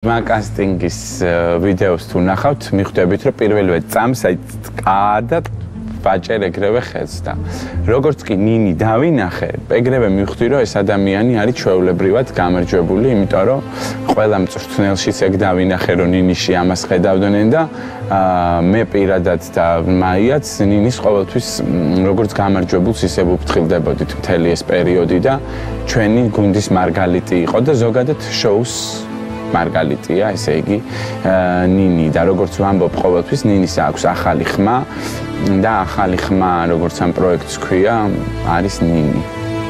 კასტინგის ვიდეოს თუ ნახავთ, მიხვდებით, რომ პირველივე წამს აი და ბაჭერ ეგრევე ხედს და როგორც კი ნინი დავინახე, ეგრევე მივხვდი, რომ ეს ადამიანი არის ჩვეულებრივად გამარჯვებული, იმიტომ რომ ყველა მწვრთნელშიც ეგ დავინახე, რომ ნინიში ამას ხედავდნენ და მე პირადად და მაიაც ნინის ყოველთვის როგორც გამარჯვებულს ისევ უფრთხილდებოდით მთელი ეს პერიოდი და ჩვენი გუნდის მარგალიტი იყო და ზოგადად შოუს მარგალიტია, ესე იგი ნინი და როგორც ვამბობ ყოველთვის ნინის აქვს ახალი ხმა და ახალი ხმა როგორც ამ პროექტს ქვია არის ნინი.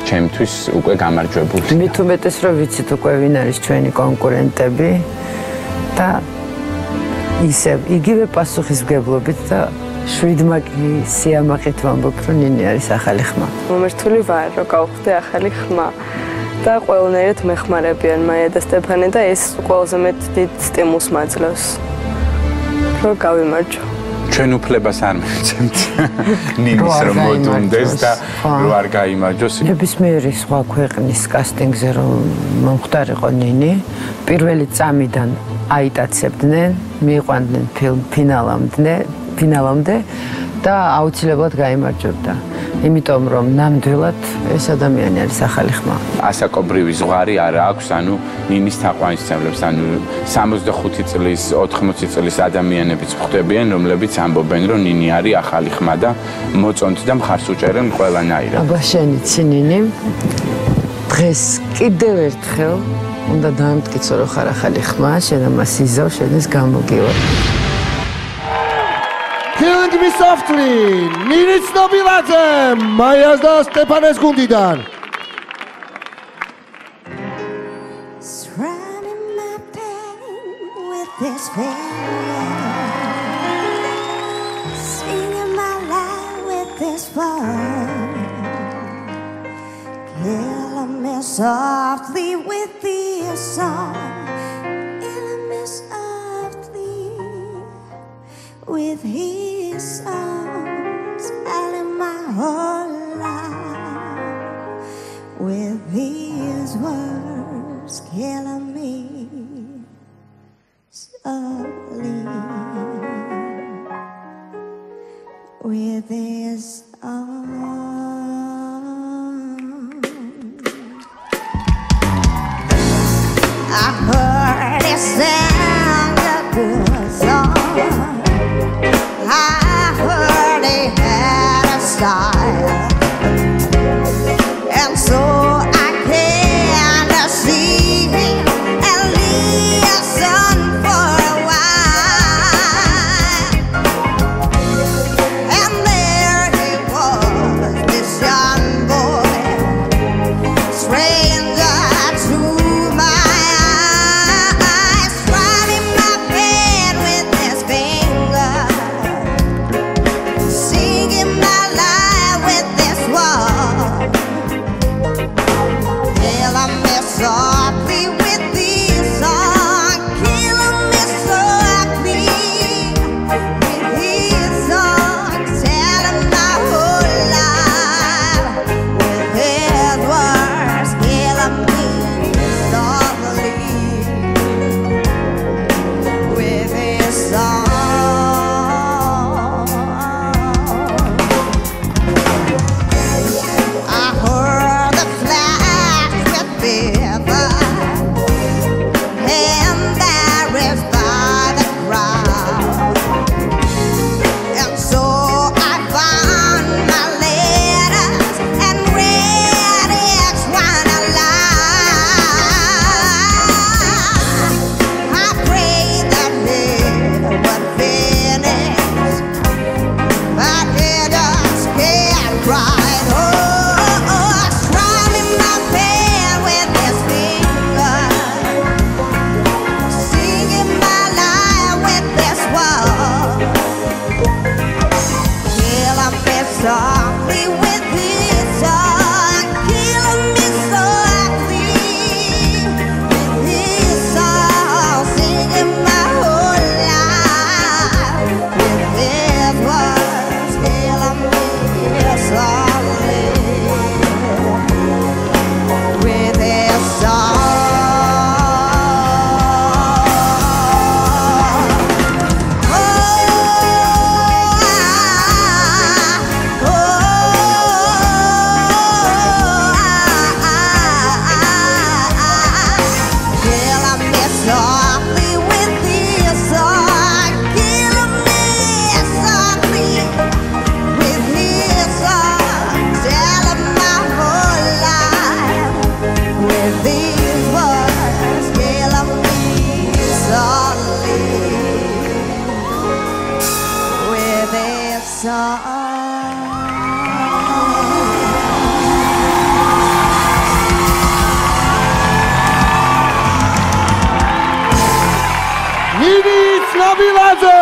ჩემთვის უკვე გამარჯვებული. მით უმეტეს რომ ვიცით უკვე ვინ არის ჩვენი კონკურენტები და ისევ იგივე პასუხისმგებლობით და შვიდმაგი სიამაყით ვამბობ რომ ნინი არის ახალი ხმა. მომერთული ვარ რომ გავხდე ახალი ხმა. და ყველანაირად მეხმარებიან მაია და სტეფანე და ეს ყველაზე მეტ დიდ სტიმულს მაძლევს რომ გავიმარჯვო. ჩვენ უფლებას არ მივცემთ ნინის რომ მოდუნდეს და რომ არ გაიმარჯვოს. ნებისმიერი სხვა ქვეყნის კასტინგზე რომ მომხდარიყო ნინი, პირველი წამიდან აიტაცებდნენ, მიიყვანდნენ ფინალამდე და აუცილებლად გაიმარჯვებდა. იმიტომ რომ ნამდვილად ეს ადამიანი არის ახალი ხმა. ასაკობრივი ზღვარი არ აქვს, ანუ ნინის თაყვანისმცემლებს, ანუ 65 წლის, 80 წლის ადამიანებიც ხვდებიან, რომლებიც ამბობენ, რომ ნინი არის ახალი ხმა და მოწონთ და მხარს უჭერენ ყველანაირად. აბა შენიცი ნინი, დღეს კიდევ ერთხელ უნდა დაამტკიცო, რომ ხარ ახალი ხმა, შენ ამას იზავ, შენის გამოგივა. Killing me softly, Nini Tsnobiladze, Mayas da Stepanes gundidaan. Surrounding my pain with this feeling, singing my life with this word, killing me softly with this song, killing me softly with his songs, telling my whole life with his words, killing me slowly with his arms. I softly with this song. Kill me softly with his song. Tell him my whole life with these words. Kill me softly with his song. ნინი ცნობილაძე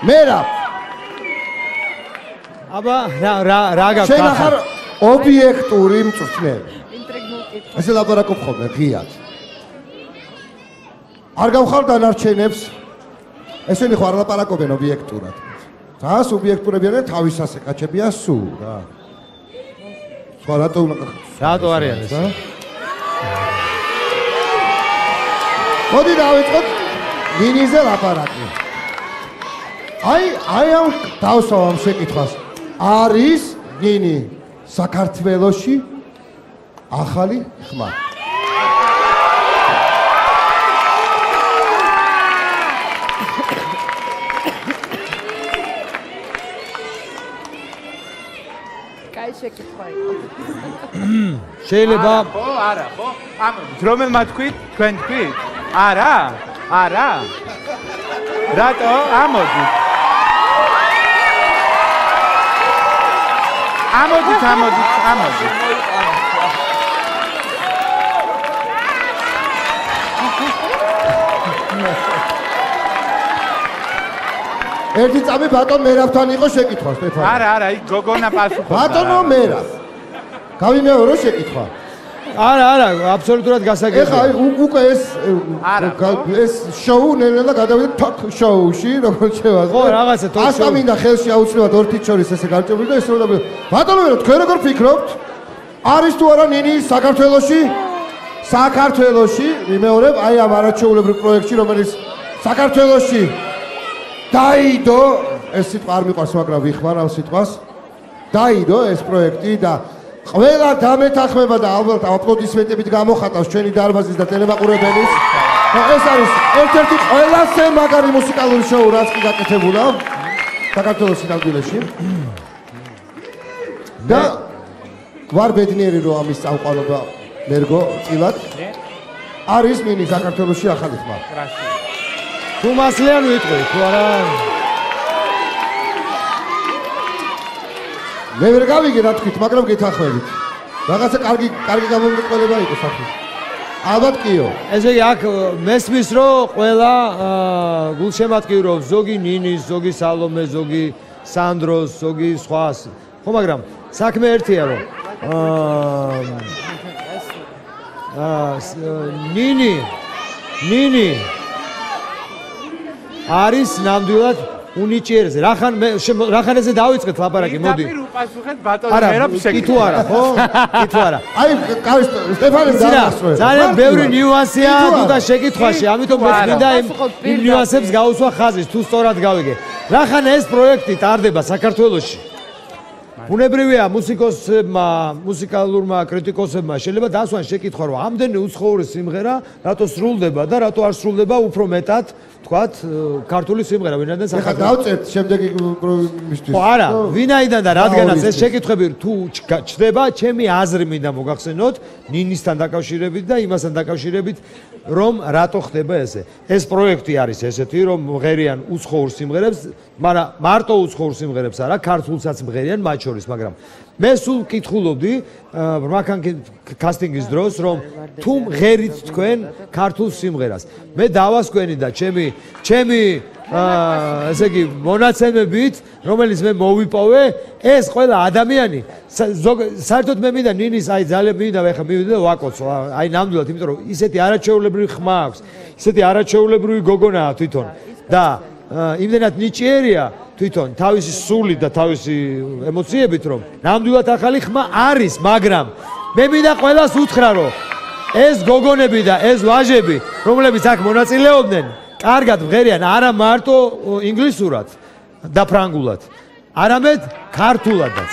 მერა აბა რა გაქვს შენ ახარ ობიექტური მწვრთნელი ესე ლაპარაკობ ხოლმე ღიად არ გავხარ დანარჩენებს ესენი ხო არ ლაპარაკობენ ობიექტურად და სუბიექტურებიან თავის ასეკაჩებია სულ რა სხვა რატო არიან ეს მოდი დავიწყოთ ნინიზე ლაპარაკი აი ამ დავსვავ ამ შეკითხვას არის ნინი საქართველოში ახალი ხმა კაი შეკითხვა შეიძლება ხო არა ხო ამოდით რომელმა თქვით თქვენ თქვით არა რატო ამოდით ერთი წამი ბატონ მერავთან იყო შეკითხვა სტეფანე არა იქ გოგონა პასუხობდა ბატონო მერა გავიმეორო შეკითხვა არა აბსოლუტურად გასაგებია ეხლა უკვე ეს შოუ ნელა გადავიდა თოკ შოუში როგორც შევაზე ხო რაღაცა თოკ შოუ ასა მინდა ხელში აუცილებლად ორ თით შორის ესე გარჭებული და ესე რომ ბატონო მერა თქვენ როგორ ფიქრობთ არის თუ არა ნინი საქართველოში ვიმეორებ აი ამ არაჩვეულებრივ პროექტში რომელიც საქართველოში დაიდო ეს სიტყვა არ მიყვარს მაგრამ ვიხმარ ამ სიტყვას დაიდო ეს პროექტი და ყველა დამეთანხმება და ალბათ აპლოდისმენტებით გამოხატავს ჩვენი დარბაზის და ტელემაყურებელის ეს არის ერთ-ერთი ყველაზე მაგარი მუსიკალური შოუ რაც კი გაკეთებულა საქართველოს სინამდვილეში და ვარ ბედნიერი რომ ამის წამყალობა მერგო წილად არის ნინი საქართველოში ახალი ხმა თუ მასლიან ვიტყვი თუ არა მე ვერ გავიგე რა თქვით მაგრამ გეთანხმებით რაღაცა კარგი გამომიყოლება იყო სახის ალბათ კიო ესე იგი აქ მესმის რომ ყველა გულშემატკივრობს ზოგი ნინის ზოგი სალომე ზოგი სანდროს ზოგი სხვას ხო მაგრამ საქმე ერთია რომ ნინი არის ნამდვილად უნიჭიერზე რახან ესე დავიწყეთ ლაპარაკი მოდი უპასუხეთ ბატონო მერაბ კი თუ არა ხო კი თუ არა აი სტეფანე დაასწრე ძალიან ბევრი ნიუანსია თუთა შეკითხვაში ამიტომ მე მინდა იმ ნიუანსებს გაუსვა ხაზის თუ სწორად გავიგე რახან ეს პროექტი ტარდება საქართველოში უნებრივია მუსიკოსებმა მუსიკალურმა კრიტიკოსებმა შეიძლება დასვან შეკითხვა რომ ამდენი უცხოური სიმღერა რატო სრულდება და რატო არ სრულდება უფრო მეტად თქვათ ქართული სიმღერა ვინაიდან ახლა დავწერთ შემდეგი მისთვის ხო არა ვინაიდან და რადგანაც ეს შეკითხვები თუ ჩდება ჩემი აზრი მინდა მოგახსენოთ ნინისთან დაკავშირებით და იმასთან დაკავშირებით რომ რატო ხდება ესე ეს პროექტი არის ესეთი რომ მღერიან უცხოურ სიმღერებს მაგრამ მარტო უცხოურ სიმღერებს არა ქართულსაც მღერიან მათ შორის მაგრამ მე სულ კითხულობდი მაქან კასტინგის დროს რომ თუ მღერით თქვენ ქართულ სიმღერას მე დავასკვენი და ჩემი ესე იგი მონაცემებით რომელიც მე მოვიპოვე ეს ყველა ადამიანი საერთოდ მე მინდა ნინის აი ძალიან მინდა ხა მივიდე და ვაკოცო აი ნამდვილად იმიტომ რომ ისეთი არაჩვეულებრივი ხმა აქვს ისეთი არაჩვეულებრივი გოგონაა თვითონ და იმდენად ნიჭიერია თვითონ თავისი სულით და თავისი ემოციებით რომ ნამდვილად ახალი ხმა არის მაგრამ მე მინდა ყველას უთხრა რომ ეს გოგონები და ეს ვაჟები რომლებიც აქ მონაწილეობდნენ კარგად მღერიან არა მარტო ინგლისურად და ფრანგულად არამედ ქართულადაც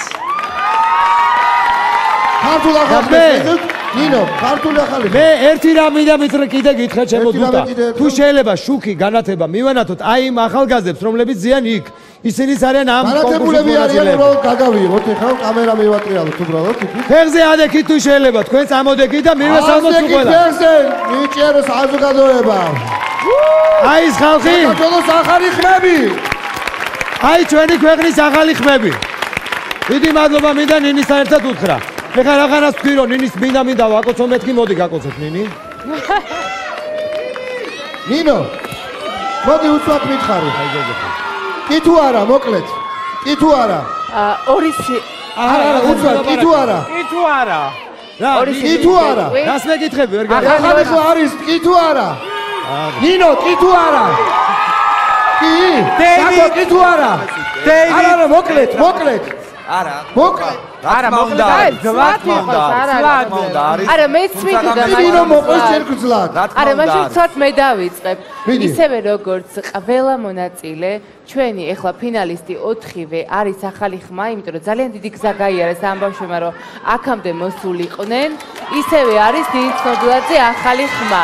ნინო ქართული ახალი მე ერთი რამ მინდა კიდე გითხრა ჩემო დუტა თუ შეიძლება შუქი განათება მივანათოთ აი იმ ახალგაზრდებს რომლებიც ზიან იქ ისინიც არიან ამ განათებულები არიან უბრალოდ გადავიღოთ ეხლა კამერა მივატრიალოთ უბრალოდ ფეხზე ადექით თუ შეიძლება თქვენ წამოდექით და მივესალმოთ ყველა ფეხზე ნიჭიერო საზოგადოება აი ეს ხალხი საქართველოს ახალი ხმები აი ჩვენი ქვეყნის ახალი ხმები დიდი მადლობა მინდა ნინისთან ერთად უთხრა ეხლა რაღაცას ვთქვი რომ ნინის მინდა ვაკოცო მეთქი მოდი გაკოცოთ ნინი ნინო მოდი უცბად მითხარი კი თუ არა მოკლედ კი თუ არა არა უცბად კი თუ არა კი თუ არა რას მეკითხები ვერ გაგა ახალი ხო არის კი თუ არა ნინო კი თუ არა კი კი თუ არა არა მოკლედ არა მოკლედ არა მოგდა არა მეც მითხრა ნინო მოყვის შეგძლად არა მაშინ ცოტ მე დავიწყებ ისევე როგორც ყველა მონაწილე ჩვენი ეხლა ფინალისტი 4-ვე არის ახალი ხმა იმიტომ რომ ძალიან დიდი გზა გაიარეს ამ ბავშვებმა რომ აქამდე მოსულიყვნენ ისევე არის დიდი ცნობილაძე ახალი ხმა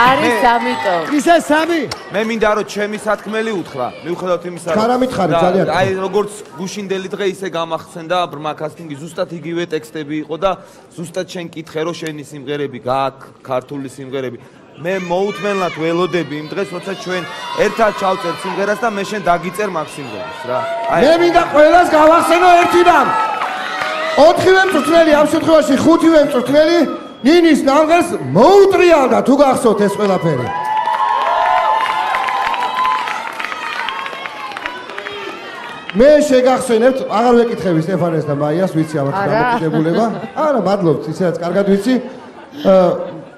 არის ამიტომ ისე სამი მე მინდა რომ ჩემი სათქმელი უთხრა მიუხედავად იმისა რომ არა მითხარი ძალიან აი როგორც გუშინდელი დღე ისე გამახსენდა ბრმა კასტინგი ზუსტად იგივე ტექსტები იყო და ზუსტად შენ კითხე რომ შენი სიმღერები გააქვს ქართული სიმღერები მე მოუთმენლად ველოდები იმ დღეს როცა ჩვენ ერთად ჩავწერთ სიმღერას და მე შენ დაგიწერ მაგ სიმღერას რა მე მინდა ყველას გავახსენო ერთი რამ 4-ვე მწვრთნელი ამ შემთხვევაში 5-ვე მწვრთნელი ნინის ნამღერს მოუტრიალდა თუ გახსოვთ ეს ყველაფერი მე შეგახსენებთ აღარ ვეკითხები სტეფანეს და მაიას ვიცი ამათ დამოკიდებულება არა მადლობთ ისედაც კარგად ვიცი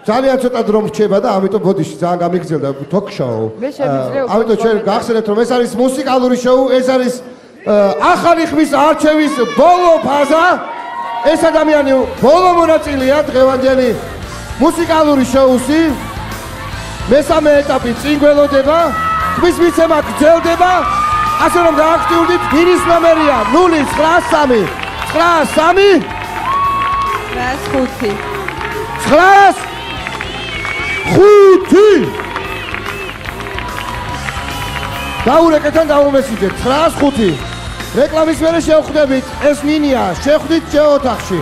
ძალიან ცოტა დრო მრჩება და ამიტომ ბოდიში ძალიან გამიგრძელდა თოქ-შოუ ამიტომ ჩვენ გახსენებთ რომ ეს არის მუსიკალური შოუ ეს არის ახალი ხმის არჩევის ბოლო ფაზა ეს ადამიანი ბოლო მონაწილეა დღევანდელი მუსიკალური შოუსი მესამე ეტაპი წინ გველოდება ხმის მიცემა გრძელდება ასე რომ გააქტიურდით მინის ნომერია 093 93 95 დაურეკეთან დავუმესიჯეთ 905 რეკლამის მერე შევხვდებით ეს ნინია შეხვდით შეოთახში